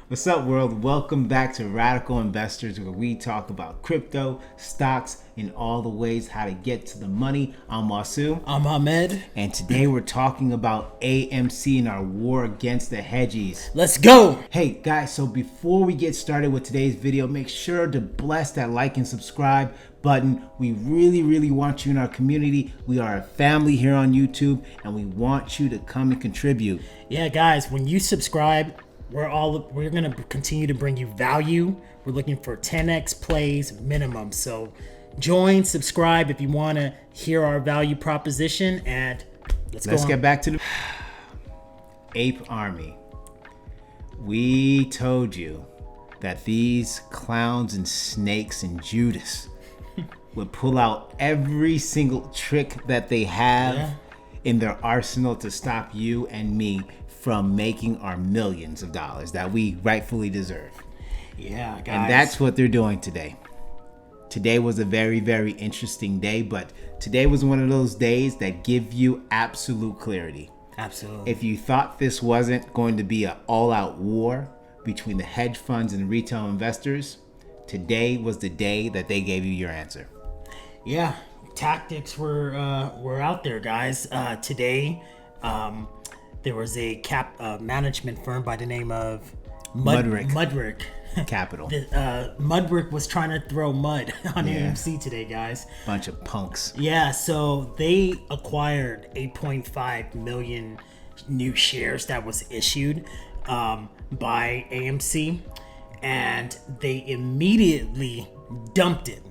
What's up, world? Welcome back to Radical Investors, where we talk about crypto, stocks, and all the ways how to get to the money. I'm Wasu. I'm Ahmed. And today we're talking about AMC and our war against the hedges. Let's go! Hey guys, so before we get started with today's video, make sure to bless that like and subscribe button. We really want you in our community. We are a family here on YouTube, and we want you to come and contribute. Yeah, guys, when you subscribe, we're gonna continue to bring you value. We're looking for 10x plays minimum. So join, subscribe if you want to hear our value proposition, and let's get back to the Ape Army. We told you that these clowns and snakes and Judas would pull out every single trick that they have in their arsenal to stop you and me from making our millions of dollars that we rightfully deserve. Yeah, guys. And that's what they're doing today. Today was a very interesting day, but today was one of those days that give you absolute clarity. Absolutely. If you thought this wasn't going to be an all-out war between the hedge funds and retail investors, today was the day that they gave you your answer. Yeah, tactics were out there, guys. Today, there was a management firm by the name of Mudrick Capital. Mudrick was trying to throw mud on AMC today, guys. Bunch of punks. Yeah, so they acquired 8.5 million new shares that was issued by AMC, and they immediately dumped it.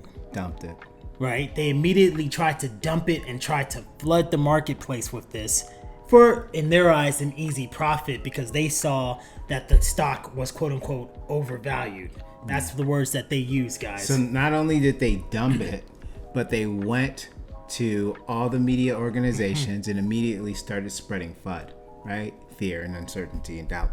Right? They immediately tried to dump it and tried to flood the marketplace with this for, in their eyes, an easy profit, because they saw that the stock was quote unquote overvalued. That's the words that they use, guys. So not only did they dump it, but they went to all the media organizations and immediately started spreading FUD, right? Fear and uncertainty and doubt.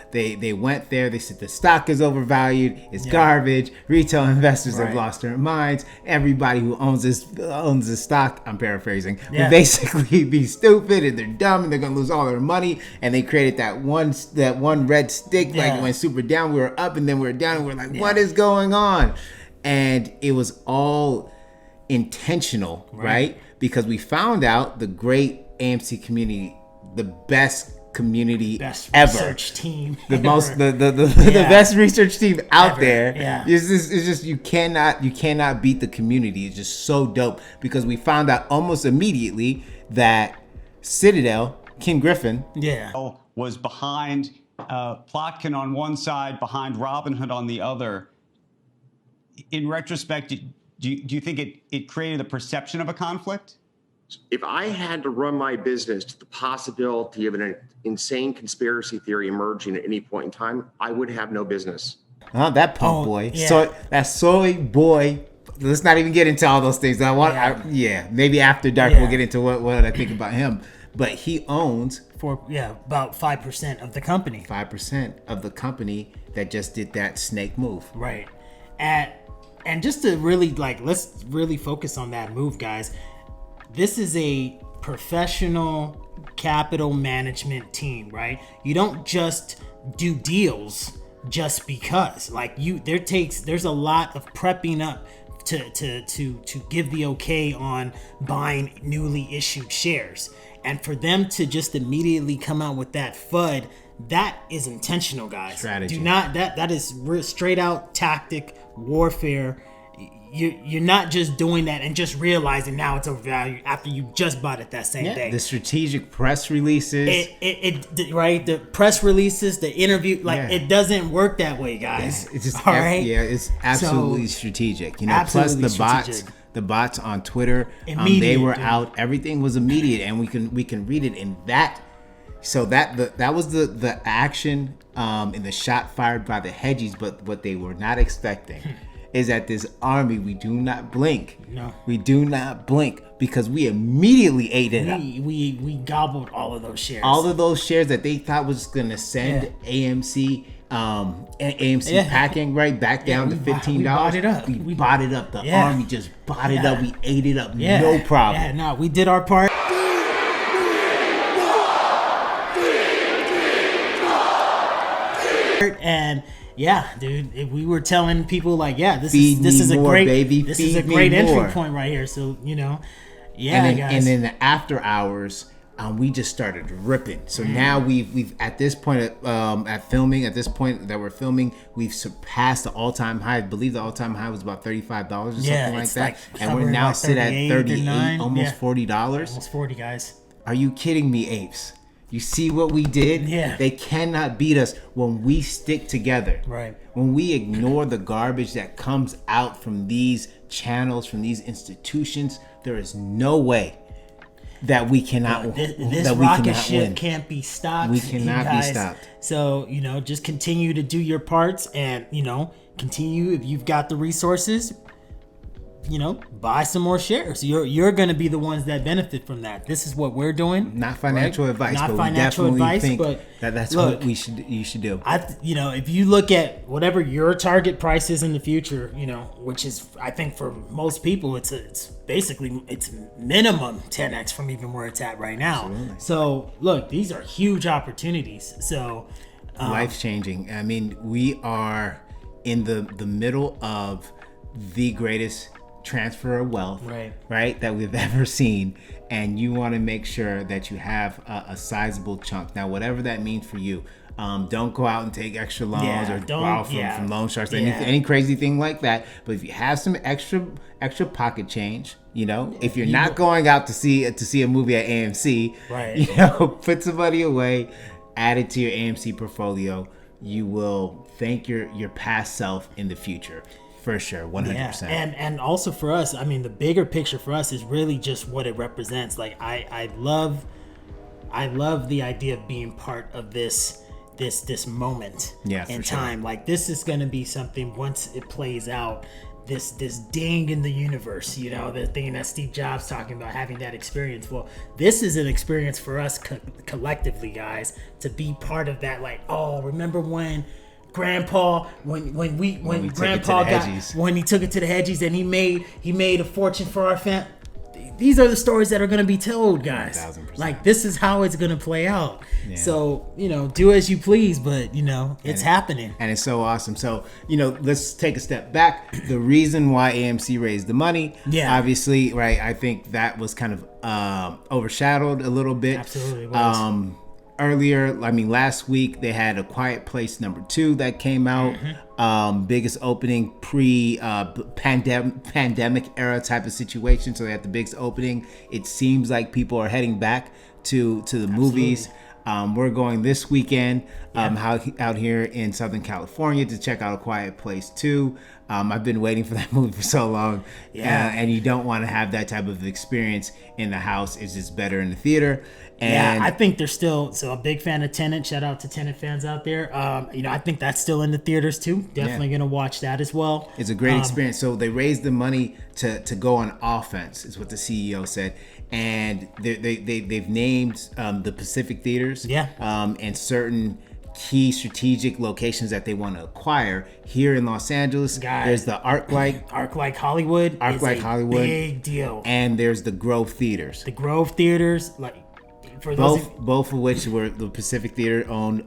They went there. They said the stock is overvalued. It's garbage. Retail investors have lost their minds. Everybody who owns this stock, I'm paraphrasing, will basically be stupid, and they're dumb, and they're gonna lose all their money. And they created that one red stick, like it went super down. We were up, and then we were down, and we were like, what is going on? And it was all intentional, right? Because we found out the great AMC community, the best community ever, research team, the best research team out there. It's just you cannot beat the community. It's just so dope, because we found out almost immediately that Citadel, Ken Griffin, was behind Plotkin on one side, behind Robinhood on the other. In retrospect, do you think it created a perception of a conflict? If I had to run my business to the possibility of an insane conspiracy theory emerging at any point in time, I would have no business. That punk boy. So that soy boy. Let's not even get into all those things. Maybe after dark we'll get into what I think about him. But he owns about 5% of the company. 5% of the company that just did that snake move. Right. And just to really let's really focus on that move, guys. This is a professional capital management team, right? You don't just do deals just because. There's a lot of prepping up to give the okay on buying newly issued shares. And for them to just immediately come out with that FUD, that is intentional, guys. Strategy. That is straight out tactic warfare. You're not just doing that and just realizing now it's overvalued after you just bought it that same day. The strategic press releases, the press releases, the interview, it doesn't work that way, guys. It's just it's absolutely strategic. Plus the bots on Twitter, they were out. Everything was immediate, and we can read it in that. So that was the action in the shot fired by the hedges, but what they were not expecting is that this army, we do not blink. No. We do not blink, because we immediately ate it up. We gobbled all of those shares. All of those shares that they thought was going to send AMC packing right back down to $15. We bought it up. We bought it up. The army just bought it up. We ate it up. No problem. Yeah, no, we did our part. And yeah, dude, we were telling people like, yeah, this Feed is me a more, great baby. this is Feed a great me entry more. point right here. So yeah, and then, guys. and then the after hours, we just started ripping. So now we've at this point at filming, at this point that we're filming, we've surpassed the all-time high. I believe the all-time high was about $35 or something like that, and we're now sit at 38, almost $40. Almost 40, guys. Are you kidding me, apes? You see what we did? Yeah. They cannot beat us when we stick together. Right. When we ignore the garbage that comes out from these channels, from these institutions, there is no way that we cannot This rocket ship can't be stopped. We cannot be guys. stopped. So, just continue to do your parts and, continue if you've got the resources, buy some more shares. You're going to be the ones that benefit from that. This is what we're doing. Not financial advice, Not but financial we definitely advice, think but that's look, what you should do. If you look at whatever your target price is in the future, which is, I think for most people, it's basically minimum 10x from even where it's at right now. Absolutely. So look, these are huge opportunities. So Life changing. I mean, we are in the middle of the greatest transfer of wealth, right, that we've ever seen, and you want to make sure that you have a sizable chunk. Now, whatever that means for you, don't go out and take extra loans or borrow from loan sharks, any crazy thing like that. But if you have some extra pocket change, if you're not going out to see a movie at AMC, put some money away, add it to your AMC portfolio. You will thank your past self in the future. For sure, 100%. And also for us, I mean, the bigger picture for us is really just what it represents. Like I love the idea of being part of this moment in time. Like this is going to be something once it plays out. This ding in the universe, the thing that Steve Jobs talking about, having that experience. Well, this is an experience for us collectively, guys, to be part of that. Like, oh, remember when Grandpa, when he took it to the hedges and he made a fortune for our family. These are the stories that are going to be told, guys. 1,000%. Like this is how it's going to play out. Yeah. So do as you please, but it's happening, and it's so awesome. So let's take a step back. The reason why AMC raised the money, obviously, right? I think that was kind of overshadowed a little bit. Absolutely, it was. Earlier, last week they had A Quiet Place #2 that came out. Biggest opening pandemic era type of situation. So they had the biggest opening. It seems like people are heading back to the movies. We're going this weekend out here in Southern California to check out A Quiet Place 2. I've been waiting for that movie for so long. And you don't want to have that type of experience in the house. It's just better in the theater. And I think they're still a big fan of Tenet. Shout out to Tenet fans out there. I think that's still in the theaters too. Definitely gonna watch that as well. It's a great experience. So they raised the money to go on offense, is what the CEO said, and they've named the Pacific theaters, and certain key strategic locations that they want to acquire here in Los Angeles. There's the ArcLight Hollywood. Big deal. And there's the Grove theaters. The Grove theaters, both of which were the Pacific Theater owned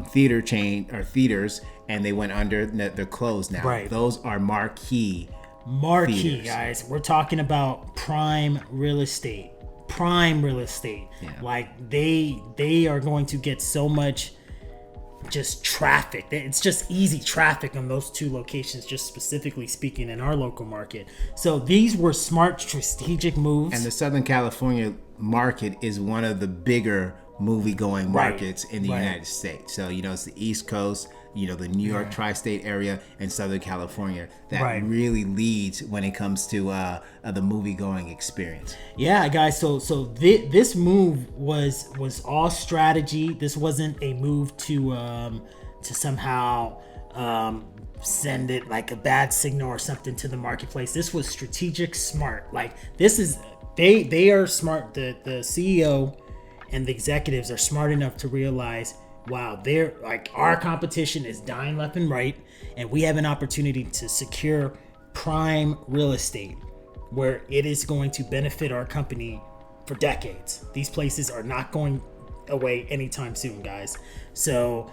theater chain or theaters, and they went under. They're closed now. Right. Those are marquee theaters. Guys. We're talking about prime real estate. Yeah. Like they are going to get so much just traffic. It's just easy traffic on those two locations, just specifically speaking in our local market. So these were smart strategic moves. And the Southern California market is one of the bigger movie-going markets in the United States. So, it's the East Coast, the New York tri-state area and Southern California that really leads when it comes to the movie-going experience. Yeah, guys. So this move was all strategy. This wasn't a move to somehow send it like a bad signal or something to the marketplace. This was strategic, smart. Like this is they are smart. The CEO and the executives are smart enough to realize, wow, they're like, our competition is dying left and right, and we have an opportunity to secure prime real estate where it is going to benefit our company for decades. These places are not going away anytime soon, guys. So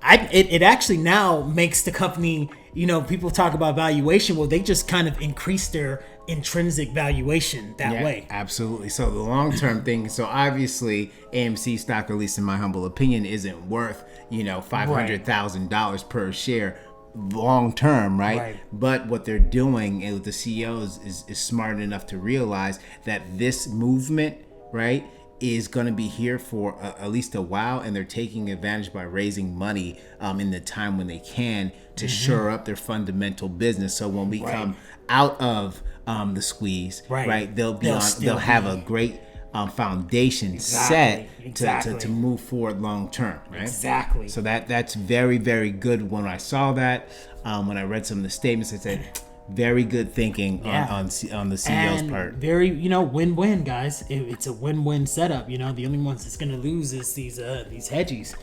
it actually now makes the company, you know, people talk about valuation. Well, they just kind of increase their intrinsic valuation that way. Absolutely. So the long-term thing, so obviously AMC stock, at least in my humble opinion, isn't worth, you know, $500,000 per share long-term, right? But what they're doing, and the CEOs is smart enough to realize that this movement, right, is going to be here for at least a while, and they're taking advantage by raising money in the time when they can to shore up their fundamental business. So when we come out of the squeeze, right, they'll have a great foundation set to move forward long term, right? Exactly. So that's very, very good. When I saw that, when I read some of the statements, I said, very good thinking on the CEO's part. Very, you know, win-win, guys. It's a win-win setup. You know, the only ones that's going to lose is these hedgies.